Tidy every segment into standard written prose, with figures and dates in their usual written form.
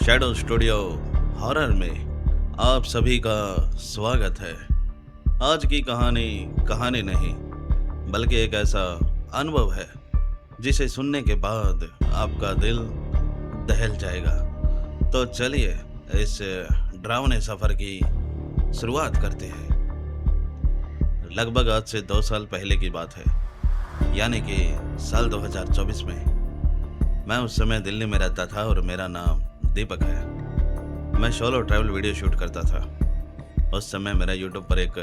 Shadow studio horror में आप सभी का स्वागत है। आज की कहानी कहानी नहीं बल्कि एक ऐसा अनुभव है जिसे सुनने के बाद आपका दिल दहल जाएगा। तो चलिए इस डरावने सफ़र की शुरुआत करते हैं। लगभग आज से 2 साल पहले की बात है, यानी कि साल 2024 में। मैं उस समय दिल्ली में रहता था और मेरा नाम दीपक है। मैं सोलो ट्रैवल वीडियो शूट करता था। उस समय मेरा यूट्यूब पर एक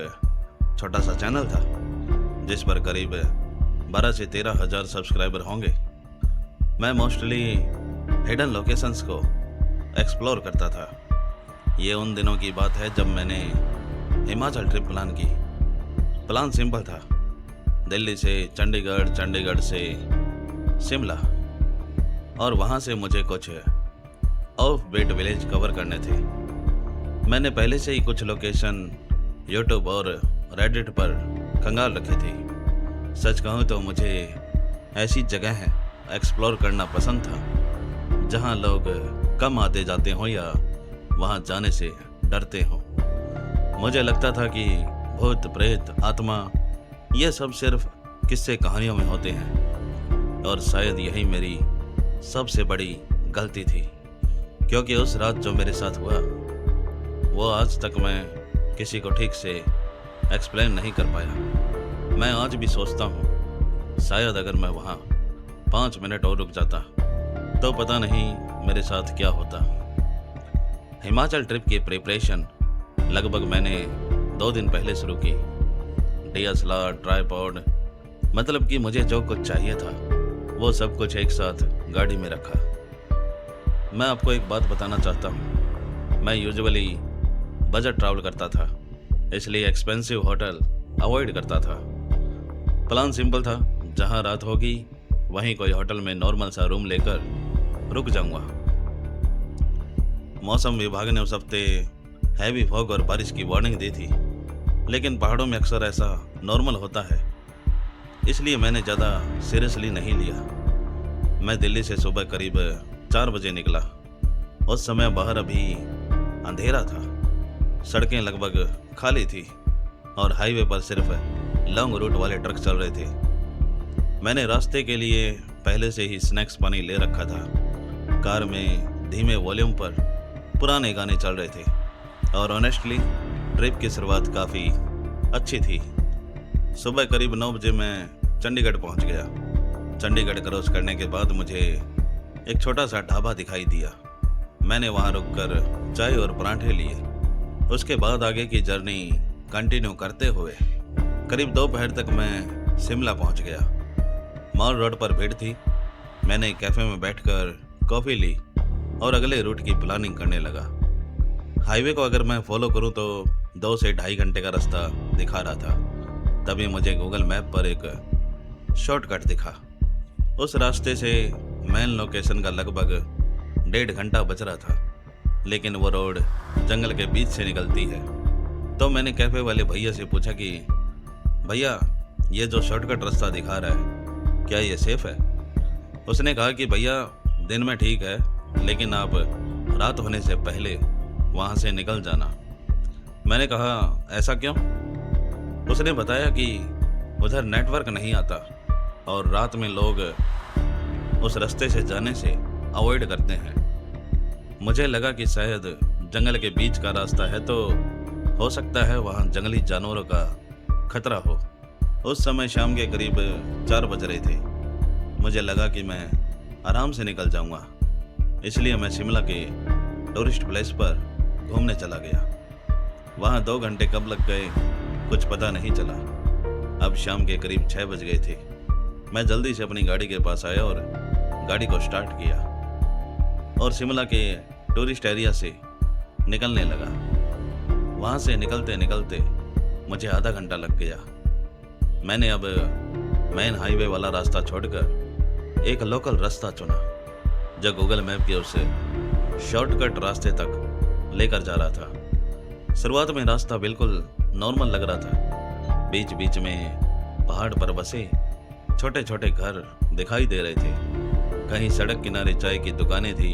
छोटा सा चैनल था जिस पर करीब 12 से 13 हज़ार सब्सक्राइबर होंगे। मैं मोस्टली हिडन लोकेशंस को एक्सप्लोर करता था। ये उन दिनों की बात है जब मैंने हिमाचल ट्रिप प्लान की। प्लान सिंपल था, दिल्ली से चंडीगढ़, चंडीगढ़ से शिमला, और वहाँ से मुझे कुछ ऑफ बीट विलेज कवर करने थे। मैंने पहले से ही कुछ लोकेशन यूट्यूब और रेडिट पर खंगाल रखी थी। सच कहूँ तो मुझे ऐसी जगह एक्सप्लोर करना पसंद था जहाँ लोग कम आते जाते हों या वहाँ जाने से डरते हों। मुझे लगता था कि भूत, प्रेत, आत्मा ये सब सिर्फ किस्से कहानियों में होते हैं, और शायद यही मेरी सबसे बड़ी गलती थी, क्योंकि उस रात जो मेरे साथ हुआ वो आज तक मैं किसी को ठीक से एक्सप्लेन नहीं कर पाया। मैं आज भी सोचता हूँ शायद अगर मैं वहाँ 5 मिनट और रुक जाता तो पता नहीं मेरे साथ क्या होता। हिमाचल ट्रिप की प्रिपरेशन लगभग मैंने 2 दिन पहले शुरू की। DSLR, ट्राइपॉड, मतलब कि मुझे जो कुछ चाहिए था वो सब कुछ एक साथ गाड़ी में रखा। मैं आपको एक बात बताना चाहता हूँ, मैं यूजुअली बजट ट्रैवल करता था, इसलिए एक्सपेंसिव होटल अवॉइड करता था। प्लान सिंपल था, जहाँ रात होगी वहीं कोई होटल में नॉर्मल सा रूम लेकर रुक जाऊँगा। मौसम विभाग ने उस हफ्ते हैवी फॉग और बारिश की वार्निंग दी थी, लेकिन पहाड़ों में अक्सर ऐसा नॉर्मल होता है, इसलिए मैंने ज़्यादा सीरियसली नहीं लिया। मैं दिल्ली से सुबह करीब 4 बजे निकला। उस समय बाहर अभी अंधेरा था, सड़कें लगभग खाली थी और हाईवे पर सिर्फ लॉन्ग रूट वाले ट्रक चल रहे थे। मैंने रास्ते के लिए पहले से ही स्नैक्स पानी ले रखा था। कार में धीमे वॉल्यूम पर पुराने गाने चल रहे थे और ऑनेस्टली ट्रिप की शुरुआत काफ़ी अच्छी थी। सुबह करीब 9 बजे मैं चंडीगढ़ पहुंच गया। चंडीगढ़ क्रॉस करने के बाद मुझे एक छोटा सा ढाबा दिखाई दिया। मैंने वहां रुककर चाय और पराठे लिए। उसके बाद आगे की जर्नी कंटिन्यू करते हुए करीब दोपहर तक मैं शिमला पहुंच गया। मॉल रोड पर भीड़ थी। मैंने एक कैफ़े में बैठकर कॉफ़ी ली और अगले रूट की प्लानिंग करने लगा। हाईवे को अगर मैं फॉलो करूं तो 2 से 2.5 घंटे का रास्ता दिखा रहा था। तभी मुझे गूगल मैप पर एक शॉर्टकट दिखा। उस रास्ते से मेन लोकेशन का लगभग 1.5 घंटा बच रहा था, लेकिन वो रोड जंगल के बीच से निकलती है। तो मैंने कैफ़े वाले भैया से पूछा कि भैया, ये जो शॉर्टकट रास्ता दिखा रहा है क्या ये सेफ़ है? उसने कहा कि भैया दिन में ठीक है, लेकिन आप रात होने से पहले वहाँ से निकल जाना। मैंने कहा ऐसा क्यों? उसने बताया कि उधर नेटवर्क नहीं आता और रात में लोग उस रास्ते से जाने से अवॉइड करते हैं। मुझे लगा कि शायद जंगल के बीच का रास्ता है तो हो सकता है वहाँ जंगली जानवरों का खतरा हो। उस समय शाम के करीब 4 बज रहे थे। मुझे लगा कि मैं आराम से निकल जाऊँगा, इसलिए मैं शिमला के टूरिस्ट प्लेस पर घूमने चला गया। वहाँ 2 घंटे कब लग गए कुछ पता नहीं चला। अब शाम के करीब 6 बज गए थे। मैं जल्दी से अपनी गाड़ी के पास आया और गाड़ी को स्टार्ट किया और शिमला के टूरिस्ट एरिया से निकलने लगा। वहाँ से निकलते निकलते मुझे आधा घंटा लग गया। मैंने अब मेन हाईवे वाला रास्ता छोड़कर एक लोकल रास्ता चुना जो गूगल मैप के उस शॉर्टकट रास्ते तक लेकर जा रहा था। शुरुआत में रास्ता बिल्कुल नॉर्मल लग रहा था। बीच बीच में पहाड़ पर बसे छोटे छोटे घर दिखाई दे रहे थे। कहीं सड़क किनारे चाय की दुकानें थी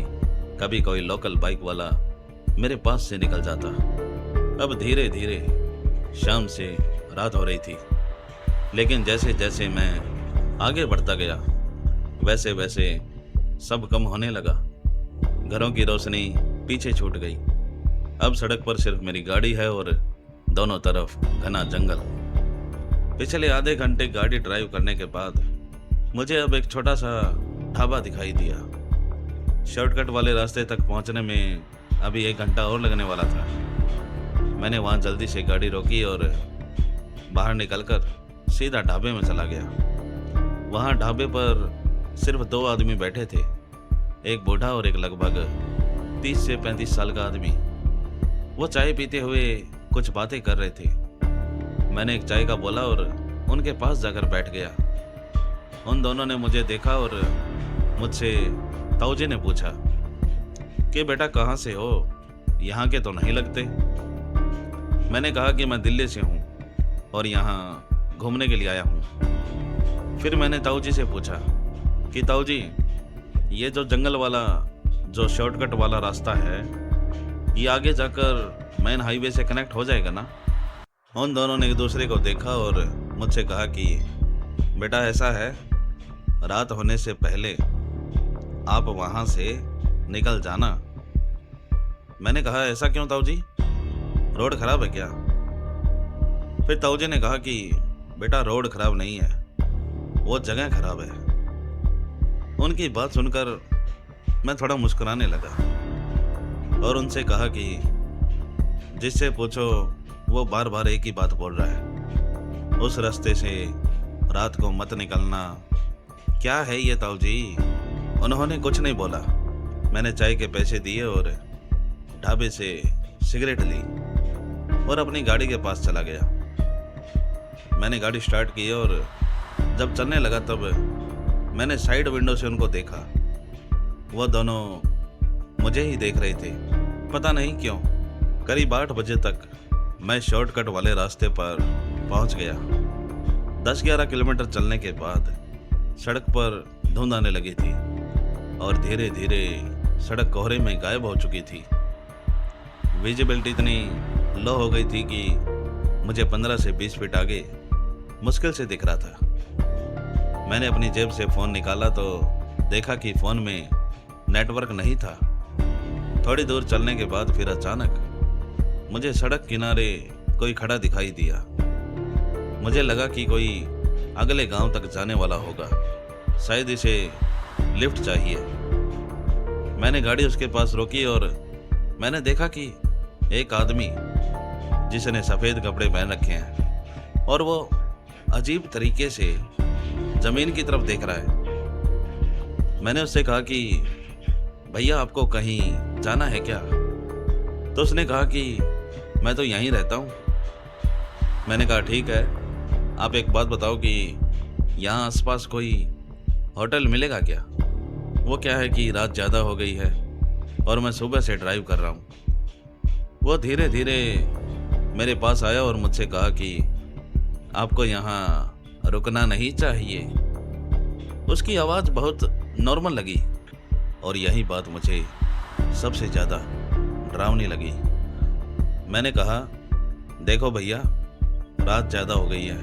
कभी कोई लोकल बाइक वाला मेरे पास से निकल जाता। अब धीरे धीरे शाम से रात हो रही थी, लेकिन जैसे जैसे मैं आगे बढ़ता गया वैसे वैसे सब कम होने लगा। घरों की रोशनी पीछे छूट गई। अब सड़क पर सिर्फ मेरी गाड़ी है और दोनों तरफ घना जंगल। पिछले आधे घंटे गाड़ी ड्राइव करने के बाद मुझे अब एक छोटा सा ढाबा दिखाई दिया। शॉर्टकट वाले रास्ते तक पहुंचने में अभी 1 घंटा और लगने वाला था। मैंने वहां जल्दी से गाड़ी रोकी और बाहर निकलकर सीधा ढाबे में चला गया। वहां ढाबे पर सिर्फ 2 आदमी बैठे थे, एक बूढ़ा और एक लगभग 30 से 35 साल का आदमी। वो चाय पीते हुए कुछ बातें कर रहे थे। मैंने एक चाय का बोला और उनके पास जाकर बैठ गया। उन दोनों ने मुझे देखा और मुझसे ताऊजी ने पूछा कि बेटा कहाँ से हो, यहाँ के तो नहीं लगते। मैंने कहा कि मैं दिल्ली से हूँ और यहाँ घूमने के लिए आया हूँ। फिर मैंने ताऊजी से पूछा कि ताऊजी ये जो जंगल वाला जो शॉर्टकट वाला रास्ता है ये आगे जाकर मेन हाईवे से कनेक्ट हो जाएगा ना? उन दोनों ने एक दूसरे को देखा और मुझसे कहा कि बेटा ऐसा है, रात होने से पहले आप वहाँ से निकल जाना। मैंने कहा ऐसा क्यों ताऊजी, रोड खराब है क्या? फिर ताऊजी ने कहा कि बेटा रोड खराब नहीं है, वो जगह खराब है। उनकी बात सुनकर मैं थोड़ा मुस्कुराने लगा और उनसे कहा कि जिससे पूछो वो बार बार एक ही बात बोल रहा है, उस रास्ते से रात को मत निकलना। क्या है ये ताऊजी? उन्होंने कुछ नहीं बोला। मैंने चाय के पैसे दिए और ढाबे से सिगरेट ली और अपनी गाड़ी के पास चला गया। मैंने गाड़ी स्टार्ट की और जब चलने लगा तब मैंने साइड विंडो से उनको देखा। वो दोनों मुझे ही देख रहे थे, पता नहीं क्यों। करीब 8 बजे तक मैं शॉर्टकट वाले रास्ते पर पहुंच गया। 10-11 किलोमीटर चलने के बाद सड़क पर धुंध आने लगी थी और धीरे धीरे सड़क कोहरे में गायब हो चुकी थी। विजिबिलिटी इतनी लो हो गई थी कि मुझे 15 से 20 फीट आगे मुश्किल से दिख रहा था। मैंने अपनी जेब से फ़ोन निकाला तो देखा कि फ़ोन में नेटवर्क नहीं था। थोड़ी दूर चलने के बाद फिर अचानक मुझे सड़क किनारे कोई खड़ा दिखाई दिया। मुझे लगा कि कोई अगले गांव तक जाने वाला होगा, शायद इसे लिफ्ट चाहिए। मैंने गाड़ी उसके पास रोकी और मैंने देखा कि एक आदमी जिसने सफ़ेद कपड़े पहन रखे हैं और वो अजीब तरीके से ज़मीन की तरफ देख रहा है। मैंने उससे कहा कि भैया आपको कहीं जाना है क्या? तो उसने कहा कि मैं तो यहीं रहता हूँ। मैंने कहा ठीक है, आप एक बात बताओ कि यहाँ आसपास कोई होटल मिलेगा क्या? वो क्या है कि रात ज़्यादा हो गई है और मैं सुबह से ड्राइव कर रहा हूँ। वो धीरे धीरे मेरे पास आया और मुझसे कहा कि आपको यहाँ रुकना नहीं चाहिए। उसकी आवाज़ बहुत नॉर्मल लगी और यही बात मुझे सबसे ज़्यादा डरावनी लगी। मैंने कहा देखो भैया, रात ज़्यादा हो गई है,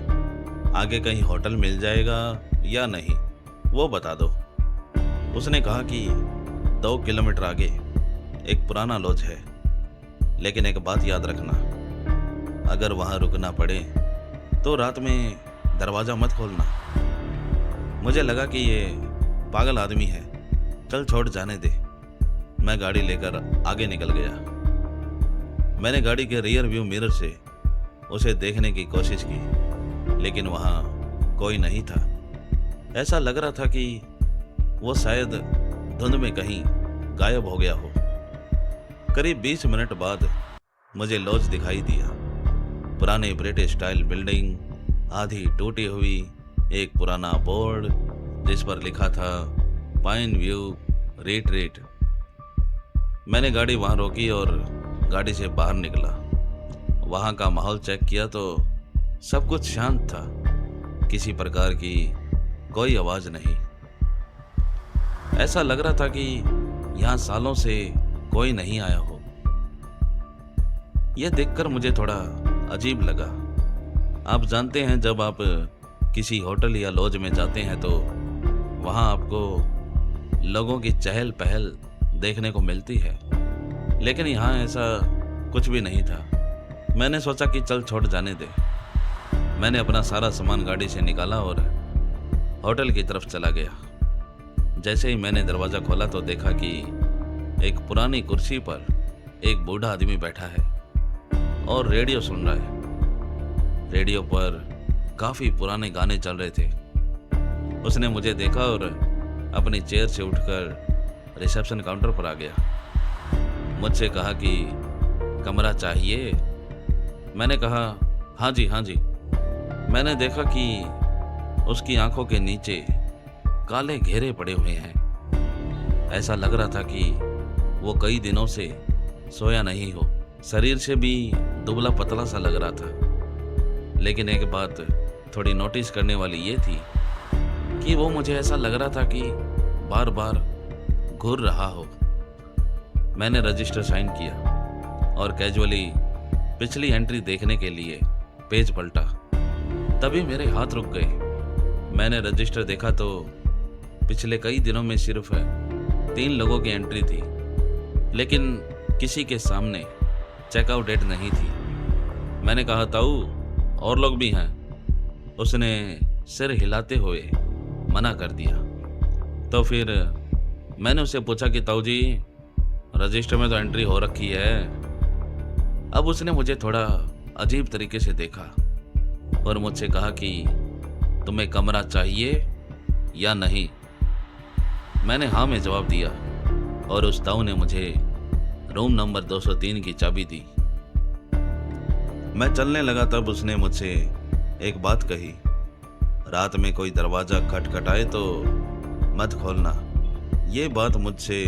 आगे कहीं होटल मिल जाएगा या नहीं वो बता दो। उसने कहा कि 2 किलोमीटर आगे एक पुराना लॉज है, लेकिन एक बात याद रखना, अगर वहाँ रुकना पड़े तो रात में दरवाज़ा मत खोलना। मुझे लगा कि ये पागल आदमी है, चल छोड़ जाने दे। मैं गाड़ी लेकर आगे निकल गया। मैंने गाड़ी के रियर व्यू मिरर से उसे देखने की कोशिश की, लेकिन वहाँ कोई नहीं था। ऐसा लग रहा था कि वो शायद धुंध में कहीं गायब हो गया हो। करीब 20 मिनट बाद मुझे लॉज दिखाई दिया। पुरानी ब्रिटिश स्टाइल बिल्डिंग, आधी टूटी हुई, एक पुराना बोर्ड जिस पर लिखा था पाइन व्यू रिट्रीट। मैंने गाड़ी वहाँ रोकी और गाड़ी से बाहर निकला। वहाँ का माहौल चेक किया तो सब कुछ शांत था, किसी प्रकार की कोई आवाज़ नहीं। ऐसा लग रहा था कि यहाँ सालों से कोई नहीं आया हो। यह देखकर मुझे थोड़ा अजीब लगा। आप जानते हैं, जब आप किसी होटल या लॉज में जाते हैं तो वहाँ आपको लोगों की चहल पहल देखने को मिलती है, लेकिन यहाँ ऐसा कुछ भी नहीं था। मैंने सोचा कि चल छोड़ जाने दे। मैंने अपना सारा सामान गाड़ी से निकाला और होटल की तरफ चला गया। जैसे ही मैंने दरवाज़ा खोला तो देखा कि एक पुरानी कुर्सी पर एक बूढ़ा आदमी बैठा है और रेडियो सुन रहा है। रेडियो पर काफ़ी पुराने गाने चल रहे थे। उसने मुझे देखा और अपनी चेयर से उठकर रिसेप्शन काउंटर पर आ गया। मुझसे कहा कि कमरा चाहिए। मैंने कहा हाँ जी हाँ जी। मैंने देखा कि उसकी आंखों के नीचे काले घेरे पड़े हुए हैं। ऐसा लग रहा था कि वो कई दिनों से सोया नहीं हो। शरीर से भी दुबला पतला सा लग रहा था। लेकिन एक बात थोड़ी नोटिस करने वाली ये थी कि वो मुझे ऐसा लग रहा था कि बार बार घूर रहा हो। मैंने रजिस्टर साइन किया और कैजुअली पिछली एंट्री देखने के लिए पेज पलटा। तभी मेरे हाथ रुक गए। मैंने रजिस्टर देखा तो पिछले कई दिनों में सिर्फ 3 लोगों की एंट्री थी, लेकिन किसी के सामने चेकआउट डेट नहीं थी। मैंने कहा ताऊ, और लोग भी हैं। उसने सिर हिलाते हुए मना कर दिया। तो फिर मैंने उससे पूछा कि ताऊ जी, रजिस्टर में तो एंट्री हो रखी है। अब उसने मुझे थोड़ा अजीब तरीके से देखा और मुझसे कहा कि तुम्हें कमरा चाहिए या नहीं। मैंने हाँ में जवाब दिया और उस ताऊ ने मुझे रूम नंबर 203 की चाबी दी। मैं चलने लगा तब उसने मुझसे एक बात कही, रात में कोई दरवाज़ा खटखटाए तो मत खोलना। ये बात मुझसे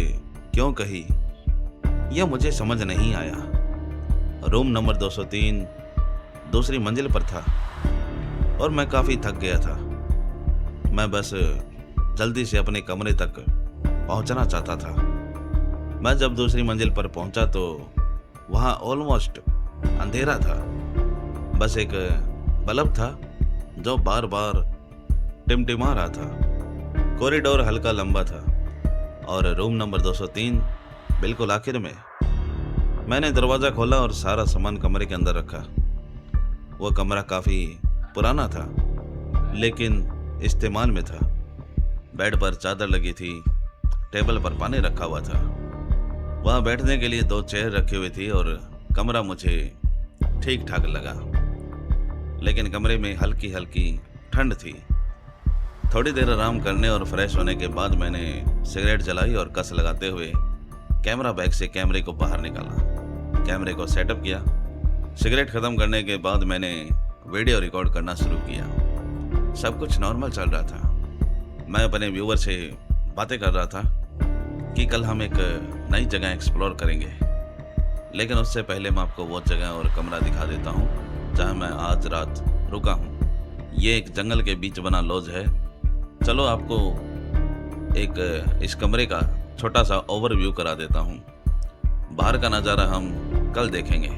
क्यों कही यह मुझे समझ नहीं आया। रूम नंबर 203 दूसरी मंजिल पर था और मैं काफ़ी थक गया था। मैं बस जल्दी से अपने कमरे तक पहुंचना चाहता था। मैं जब दूसरी मंजिल पर पहुंचा तो वहां ऑलमोस्ट अंधेरा था। बस एक बल्ब था जो बार बार टिमटिमा रहा था। कॉरिडोर हल्का लंबा था और रूम नंबर 203 बिल्कुल आखिर में। मैंने दरवाज़ा खोला और सारा सामान कमरे के अंदर रखा। वो कमरा काफ़ी पुराना था, लेकिन इस्तेमाल में था। बेड पर चादर लगी थी, टेबल पर पानी रखा हुआ था। वहाँ बैठने के लिए 2 चेयर रखी हुई थी और कमरा मुझे ठीक ठाक लगा, लेकिन कमरे में हल्की हल्की ठंड थी। थोड़ी देर आराम करने और फ्रेश होने के बाद मैंने सिगरेट जलाई और कस लगाते हुए कैमरा बैग से कैमरे को बाहर निकाला। कैमरे को सेटअप किया। सिगरेट ख़त्म करने के बाद मैंने वीडियो रिकॉर्ड करना शुरू किया। सब कुछ नॉर्मल चल रहा था। मैं अपने व्यूवर से बातें कर रहा था कि कल हम एक नई जगह एक्सप्लोर करेंगे, लेकिन उससे पहले मैं आपको वो जगह और कमरा दिखा देता हूँ जहाँ मैं आज रात रुका हूँ। ये एक जंगल के बीच बना लॉज है। चलो आपको एक इस कमरे का छोटा सा ओवरव्यू करा देता हूँ। बाहर का नज़ारा हम कल देखेंगे।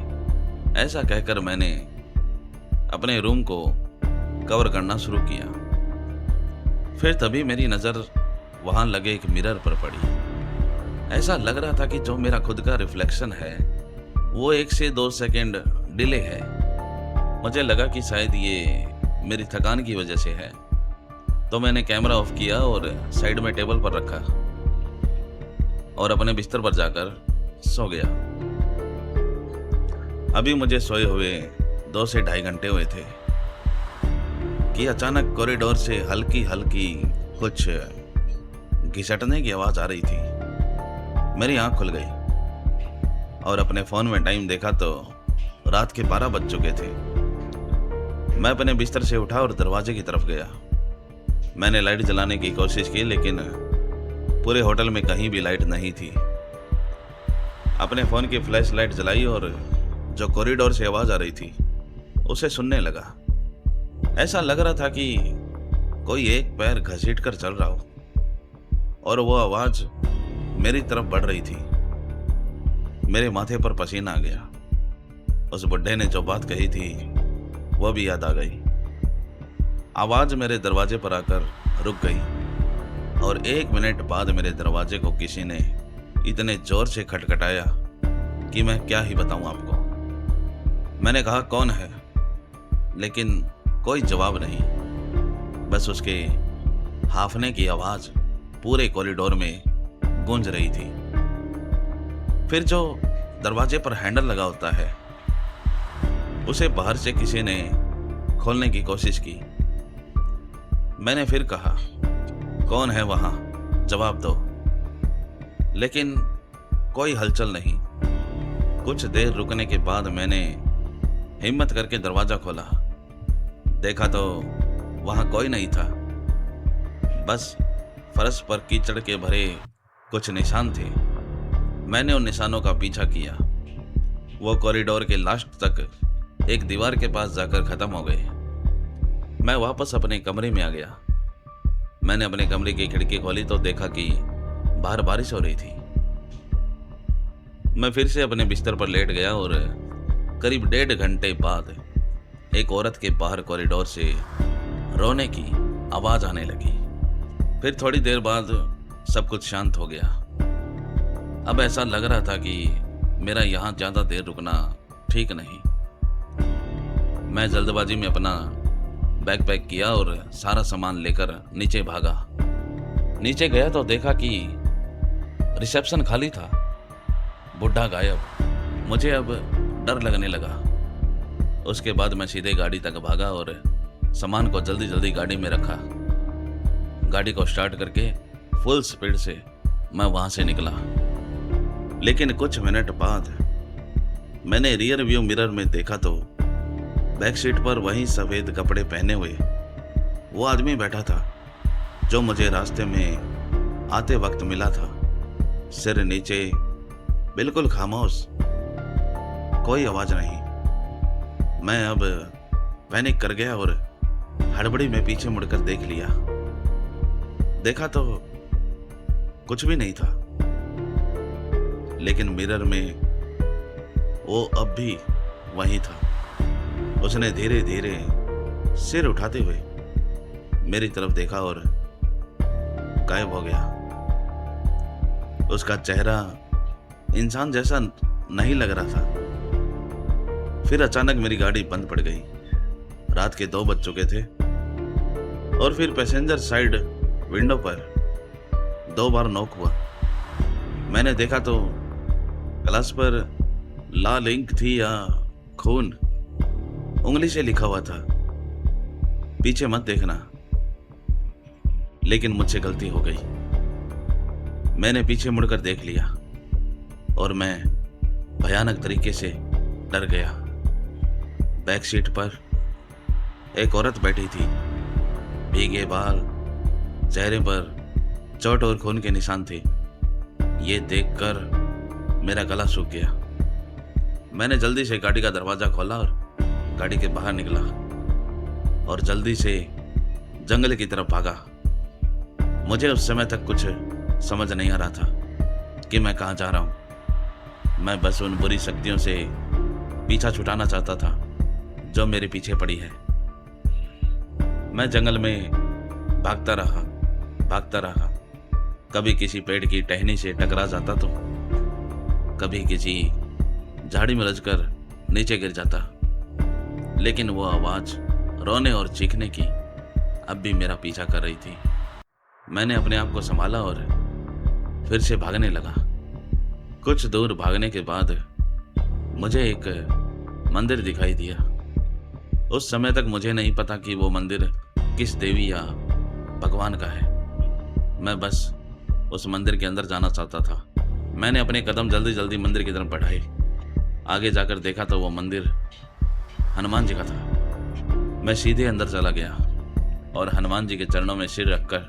ऐसा कहकर मैंने अपने रूम को कवर करना शुरू किया। फिर तभी मेरी नज़र वहाँ लगे एक मिरर पर पड़ी। ऐसा लग रहा था कि जो मेरा खुद का रिफ्लेक्शन है वो 1 से 2 सेकंड डिले है। मुझे लगा कि शायद ये मेरी थकान की वजह से है, तो मैंने कैमरा ऑफ किया और साइड में टेबल पर रखा और अपने बिस्तर पर जाकर सो गया। अभी मुझे सोए हुए 2 से ढाई घंटे हुए थे कि अचानक कॉरिडोर से हल्की हल्की कुछ घिसटने की आवाज़ आ रही थी। मेरी आंख खुल गई और अपने फ़ोन में टाइम देखा तो रात के 12 बज चुके थे। मैं अपने बिस्तर से उठा और दरवाजे की तरफ गया। मैंने लाइट जलाने की कोशिश की, लेकिन पूरे होटल में कहीं भी लाइट नहीं थी। अपने फ़ोन की फ्लैश लाइट जलाई और जो कॉरिडोर से आवाज़ आ रही थी उसे सुनने लगा। ऐसा लग रहा था कि कोई एक पैर घसीट कर चल रहा हो और वो आवाज़ मेरी तरफ बढ़ रही थी। मेरे माथे पर पसीना आ गया। उस बुड्ढे ने जो बात कही थी वह भी याद आ गई। आवाज मेरे दरवाजे पर आकर रुक गई और 1 मिनट बाद मेरे दरवाजे को किसी ने इतने जोर से खटखटाया कि मैं क्या ही बताऊं आपको। मैंने कहा कौन है, लेकिन कोई जवाब नहीं। बस उसके हाफने की आवाज पूरे कॉरिडोर में गूंज रही थी। फिर जो दरवाजे पर हैंडल लगा होता है उसे बाहर से किसी ने खोलने की कोशिश की। मैंने फिर कहा कौन है वहां, जवाब दो। लेकिन कोई हलचल नहीं। कुछ देर रुकने के बाद मैंने हिम्मत करके दरवाजा खोला। देखा तो वहां कोई नहीं था। बस फर्श पर कीचड़ के भरे कुछ निशान थे। मैंने उन निशानों का पीछा किया। वो कॉरिडोर के लास्ट तक एक दीवार के पास जाकर खत्म हो गए। मैं वापस अपने कमरे में आ गया। मैंने अपने कमरे की खिड़की खोली तो देखा कि बाहर बारिश हो रही थी। मैं फिर से अपने बिस्तर पर लेट गया और करीब 1.5 घंटे बाद एक औरत के बाहर कॉरिडोर से रोने की आवाज आने लगी। फिर थोड़ी देर बाद सब कुछ शांत हो गया। अब ऐसा लग रहा था कि मेरा यहाँ ज्यादा देर रुकना ठीक नहीं। मैं जल्दबाजी में अपना बैग पैक किया और सारा सामान लेकर नीचे भागा। नीचे गया तो देखा कि रिसेप्शन खाली था, बुढ़ा गायब। मुझे अब डर लगने लगा। उसके बाद मैं सीधे गाड़ी तक भागा और सामान को जल्दी जल्दी गाड़ी में रखा। गाड़ी को स्टार्ट करके फुल स्पीड से मैं वहां से निकला। लेकिन कुछ मिनट बाद मैंने रियर व्यू मिरर में देखा तो बैक सीट पर वही सफेद कपड़े पहने हुए वो आदमी बैठा था जो मुझे रास्ते में आते वक्त मिला था। सिर नीचे, बिल्कुल खामोश, कोई आवाज नहीं। मैं अब पैनिक कर गया और हड़बड़ी में पीछे मुड़कर देख लिया। देखा तो कुछ भी नहीं था, लेकिन मिरर में वो अब भी वही था। उसने धीरे धीरे सिर उठाते हुए मेरी तरफ देखा और गायब हो गया। उसका चेहरा इंसान जैसा नहीं लग रहा था। फिर अचानक मेरी गाड़ी बंद पड़ गई। रात के 2 बज चुके थे और फिर पैसेंजर साइड विंडो पर 2 बार नॉक हुआ। मैंने देखा तो ग्लास पर लाल इंक थी या खून, उंगली से लिखा हुआ था, पीछे मत देखना। लेकिन मुझसे गलती हो गई। मैंने पीछे मुड़कर देख लिया और मैं भयानक तरीके से डर गया। बैक सीट पर एक औरत बैठी थी। भीगे बाल, चेहरे पर चोट और खून के निशान थे। ये देखकर मेरा गला सूख गया। मैंने जल्दी से गाड़ी का दरवाजा खोला और गाड़ी के बाहर निकला और जल्दी से जंगल की तरफ भागा। मुझे उस समय तक कुछ समझ नहीं आ रहा था कि मैं कहाँ जा रहा हूँ। मैं बस उन बुरी शक्तियों से पीछा छुटाना चाहता था जो मेरे पीछे पड़ी है। मैं जंगल में भागता रहा। कभी किसी पेड़ की टहनी से टकरा जाता तो कभी किसी झाड़ी में उलझकर नीचे गिर जाता। लेकिन वो आवाज रोने और चीखने की अब भी मेरा पीछा कर रही थी। मैंने अपने आप को संभाला और फिर से भागने लगा। कुछ दूर भागने के बाद मुझे एक मंदिर दिखाई दिया। उस समय तक मुझे नहीं पता कि वो मंदिर किस देवी या भगवान का है। मैं बस उस मंदिर के अंदर जाना चाहता था। मैंने अपने कदम जल्दी जल्दी मंदिर की तरफ बढ़ाए। आगे जाकर देखा तो वो मंदिर हनुमान जी का था। मैं सीधे अंदर चला गया और हनुमान जी के चरणों में सिर रखकर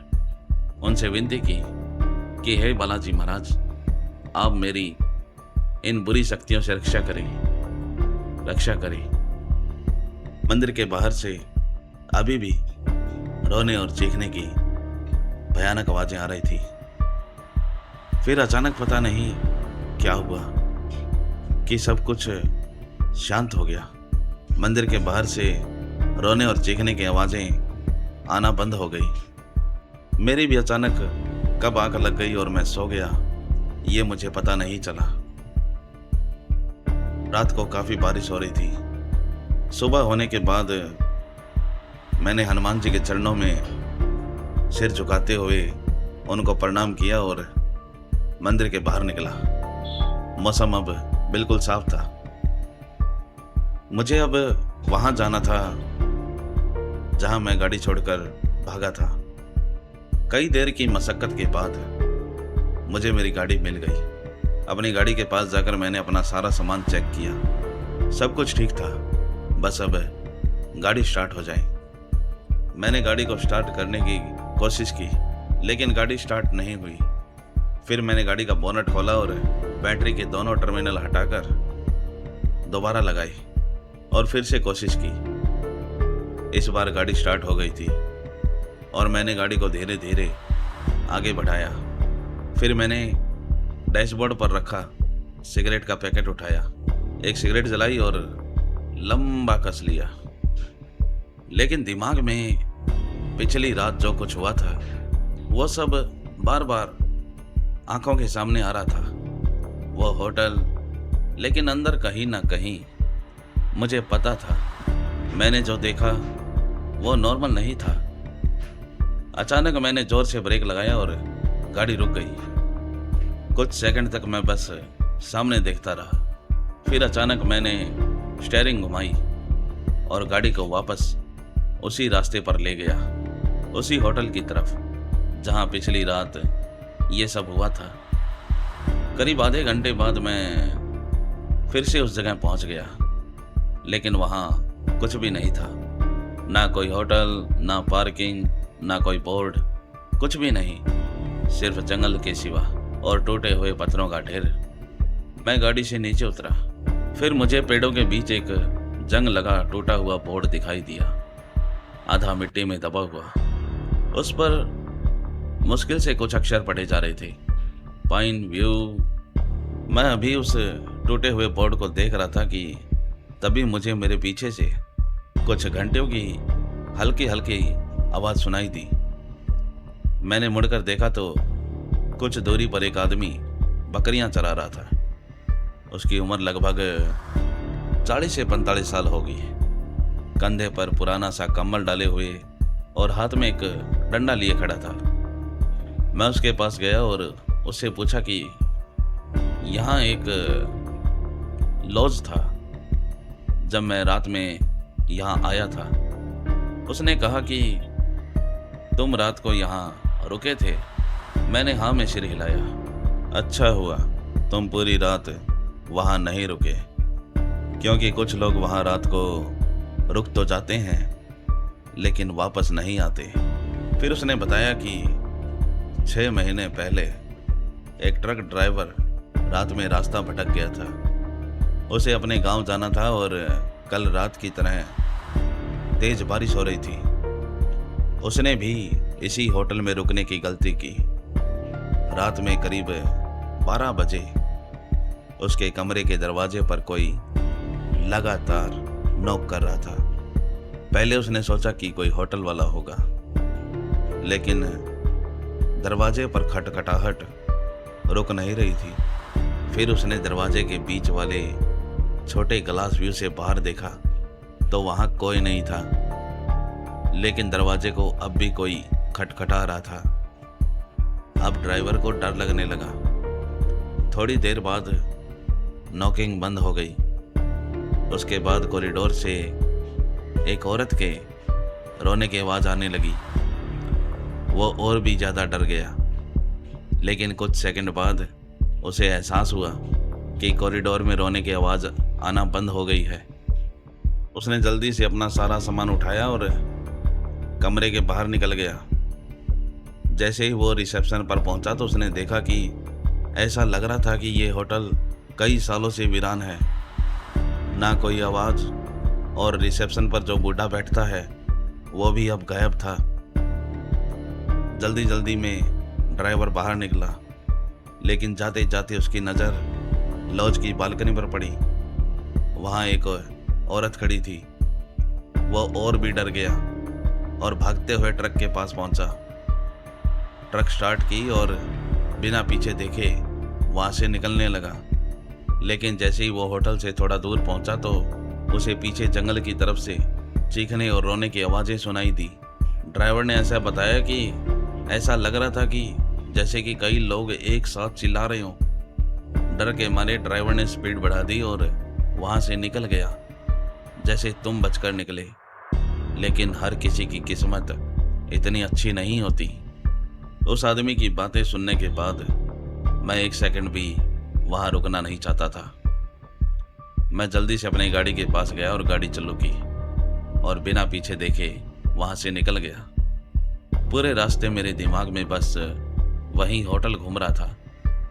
उनसे विनती की कि हे बालाजी महाराज, आप मेरी इन बुरी शक्तियों से रक्षा करें। मंदिर के बाहर से अभी भी रोने और चीखने की भयानक आवाजें आ रही थी। फिर अचानक पता नहीं क्या हुआ कि सब कुछ शांत हो गया। मंदिर के बाहर से रोने और चीखने की आवाज़ें आना बंद हो गई। मेरी भी अचानक कब आंख लग गई और मैं सो गया, ये मुझे पता नहीं चला। रात को काफ़ी बारिश हो रही थी। सुबह होने के बाद मैंने हनुमान जी के चरणों में सिर झुकाते हुए उनको प्रणाम किया और मंदिर के बाहर निकला। मौसम अब बिल्कुल साफ था। मुझे अब वहां जाना था जहां मैं गाड़ी छोड़कर भागा था। कई देर की मशक्कत के बाद मुझे मेरी गाड़ी मिल गई। अपनी गाड़ी के पास जाकर मैंने अपना सारा सामान चेक किया। सब कुछ ठीक था, बस अब गाड़ी स्टार्ट हो जाए। मैंने गाड़ी को स्टार्ट करने की कोशिश की, लेकिन गाड़ी स्टार्ट नहीं हुई। फिर मैंने गाड़ी का बोनट खोला और बैटरी के दोनों टर्मिनल हटाकर दोबारा लगाई और फिर से कोशिश की। इस बार गाड़ी स्टार्ट हो गई थी और मैंने गाड़ी को धीरे धीरे आगे बढ़ाया। फिर मैंने डैशबोर्ड पर रखा सिगरेट का पैकेट उठाया, एक सिगरेट जलाई और लंबा कस लिया। लेकिन दिमाग में पिछली रात जो कुछ हुआ था वो सब बार बार आंखों के सामने आ रहा था। वो होटल, लेकिन अंदर कहीं ना कहीं मुझे पता था मैंने जो देखा वो नॉर्मल नहीं था। अचानक मैंने जोर से ब्रेक लगाया और गाड़ी रुक गई। कुछ सेकंड तक मैं बस सामने देखता रहा। फिर अचानक मैंने स्टीयरिंग घुमाई और गाड़ी को वापस उसी रास्ते पर ले गया, उसी होटल की तरफ जहां पिछली रात ये सब हुआ था। करीब आधे घंटे बाद मैं फिर से उस जगह पहुंच गया, लेकिन वहां कुछ भी नहीं था। ना कोई होटल, ना पार्किंग, ना कोई बोर्ड, कुछ भी नहीं, सिर्फ जंगल के सिवा और टूटे हुए पत्थरों का ढेर। मैं गाड़ी से नीचे उतरा। फिर मुझे पेड़ों के बीच एक जंग लगा टूटा हुआ बोर्ड दिखाई दिया, आधा मिट्टी में दबा हुआ। उस पर मुश्किल से कुछ अक्षर पढ़े जा रहे थे, पाइन व्यू। मैं अभी उस टूटे हुए बोर्ड को देख रहा था कि तभी मुझे मेरे पीछे से कुछ घंटियों की हल्की हल्की आवाज़ सुनाई दी। मैंने मुड़कर देखा तो कुछ दूरी पर एक आदमी बकरियां चरा रहा था। उसकी उम्र लगभग 40 से 45 साल होगी। कंधे पर पुराना सा कम्बल डाले हुए और हाथ में एक डंडा लिए खड़ा था। मैं उसके पास गया और उससे पूछा कि यहाँ एक लॉज था, जब मैं रात में यहाँ आया था। उसने कहा कि तुम रात को यहाँ रुके थे। मैंने हाँ में सिर हिलाया। अच्छा हुआ तुम पूरी रात वहाँ नहीं रुके, क्योंकि कुछ लोग वहाँ रात को रुक तो जाते हैं लेकिन वापस नहीं आते। फिर उसने बताया कि 6 महीने पहले एक ट्रक ड्राइवर रात में रास्ता भटक गया था। उसे अपने गांव जाना था और कल रात की तरह तेज बारिश हो रही थी। उसने भी इसी होटल में रुकने की गलती की। रात में करीब 12 बजे उसके कमरे के दरवाजे पर कोई लगातार नॉक कर रहा था। पहले उसने सोचा कि कोई होटल वाला होगा, लेकिन दरवाजे पर खटखटाहट रुक नहीं रही थी। फिर उसने दरवाजे के बीच वाले छोटे ग्लास व्यू से बाहर देखा तो वहाँ कोई नहीं था, लेकिन दरवाजे को अब भी कोई खटखटा रहा था। अब ड्राइवर को डर लगने लगा। थोड़ी देर बाद नॉकिंग बंद हो गई। उसके बाद कॉरिडोर से एक औरत के रोने की आवाज़ आने लगी। वो और भी ज़्यादा डर गया, लेकिन कुछ सेकंड बाद उसे एहसास हुआ कि कॉरिडोर में रोने की आवाज़ आना बंद हो गई है। उसने जल्दी से अपना सारा सामान उठाया और कमरे के बाहर निकल गया। जैसे ही वो रिसेप्शन पर पहुंचा तो उसने देखा कि ऐसा लग रहा था कि ये होटल कई सालों से वीरान है। ना कोई आवाज़, और रिसेप्शन पर जो बूढ़ा बैठता है वो भी अब गायब था। जल्दी जल्दी में ड्राइवर बाहर निकला लेकिन जाते जाते उसकी नज़र लॉज की बालकनी पर पड़ी। वहाँ एक औरत खड़ी थी। वह और भी डर गया और भागते हुए ट्रक के पास पहुंचा। ट्रक स्टार्ट की और बिना पीछे देखे वहाँ से निकलने लगा। लेकिन जैसे ही वो होटल से थोड़ा दूर पहुंचा तो उसे पीछे जंगल की तरफ से चीखने और रोने की आवाज़ें सुनाई दी। ड्राइवर ने ऐसा बताया कि ऐसा लग रहा था कि जैसे कि कई लोग एक साथ चिल्ला रहे हों। डर के मारे ड्राइवर ने स्पीड बढ़ा दी और वहाँ से निकल गया जैसे तुम बचकर निकले। लेकिन हर किसी की किस्मत इतनी अच्छी नहीं होती। उस आदमी की बातें सुनने के बाद मैं एक सेकंड भी वहाँ रुकना नहीं चाहता था। मैं जल्दी से अपनी गाड़ी के पास गया और गाड़ी चालू की और बिना पीछे देखे वहाँ से निकल गया। पूरे रास्ते मेरे दिमाग में बस वही होटल घूम रहा था,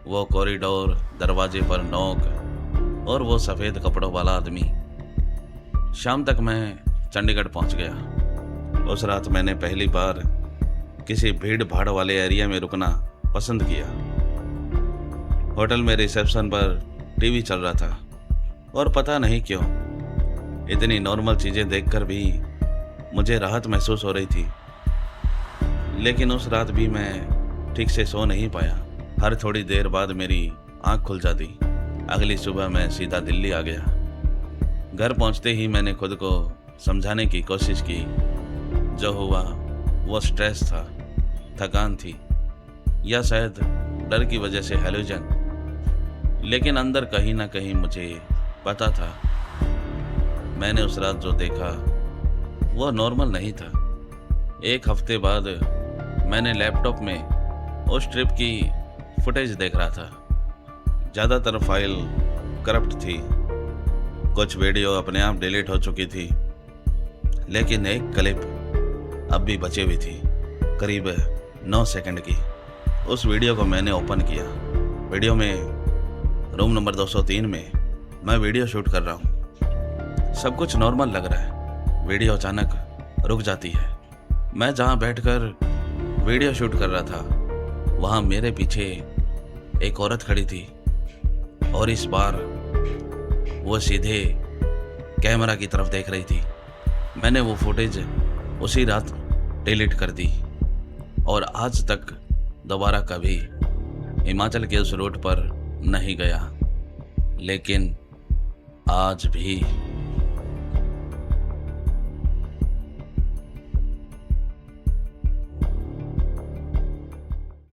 वो कॉरिडोर, दरवाजे पर नॉक और वो सफ़ेद कपड़ों वाला आदमी। शाम तक मैं चंडीगढ़ पहुँच गया। उस रात मैंने पहली बार किसी भीड़ भाड़ वाले एरिया में रुकना पसंद किया। होटल में रिसेप्शन पर टीवी चल रहा था और पता नहीं क्यों इतनी नॉर्मल चीज़ें देखकर भी मुझे राहत महसूस हो रही थी। लेकिन उस रात भी मैं ठीक से सो नहीं पाया। हर थोड़ी देर बाद मेरी आंख खुल जाती। अगली सुबह मैं सीधा दिल्ली आ गया। घर पहुंचते ही मैंने खुद को समझाने की कोशिश की। जो हुआ वो स्ट्रेस था, थकान थी या शायद डर की वजह से हेलुजन। लेकिन अंदर कहीं ना कहीं मुझे पता था मैंने उस रात जो देखा वो नॉर्मल नहीं था। एक हफ्ते बाद मैंने लैपटॉप में उस ट्रिप की फुटेज देख रहा था। ज़्यादातर फाइल करप्ट थी, कुछ वीडियो अपने आप डिलीट हो चुकी थी, लेकिन एक क्लिप अब भी बची हुई थी, करीब 9 सेकंड की। उस वीडियो को मैंने ओपन किया। वीडियो में रूम नंबर 203 में मैं वीडियो शूट कर रहा हूँ। सब कुछ नॉर्मल लग रहा है। वीडियो अचानक रुक जाती है। मैं जहाँ बैठकर वीडियो शूट कर रहा था वहाँ मेरे पीछे एक औरत खड़ी थी और इस बार वो सीधे कैमरा की तरफ देख रही थी। मैंने वो फुटेज उसी रात डिलीट कर दी और आज तक दोबारा कभी हिमाचल के उस रूट पर नहीं गया। लेकिन आज भी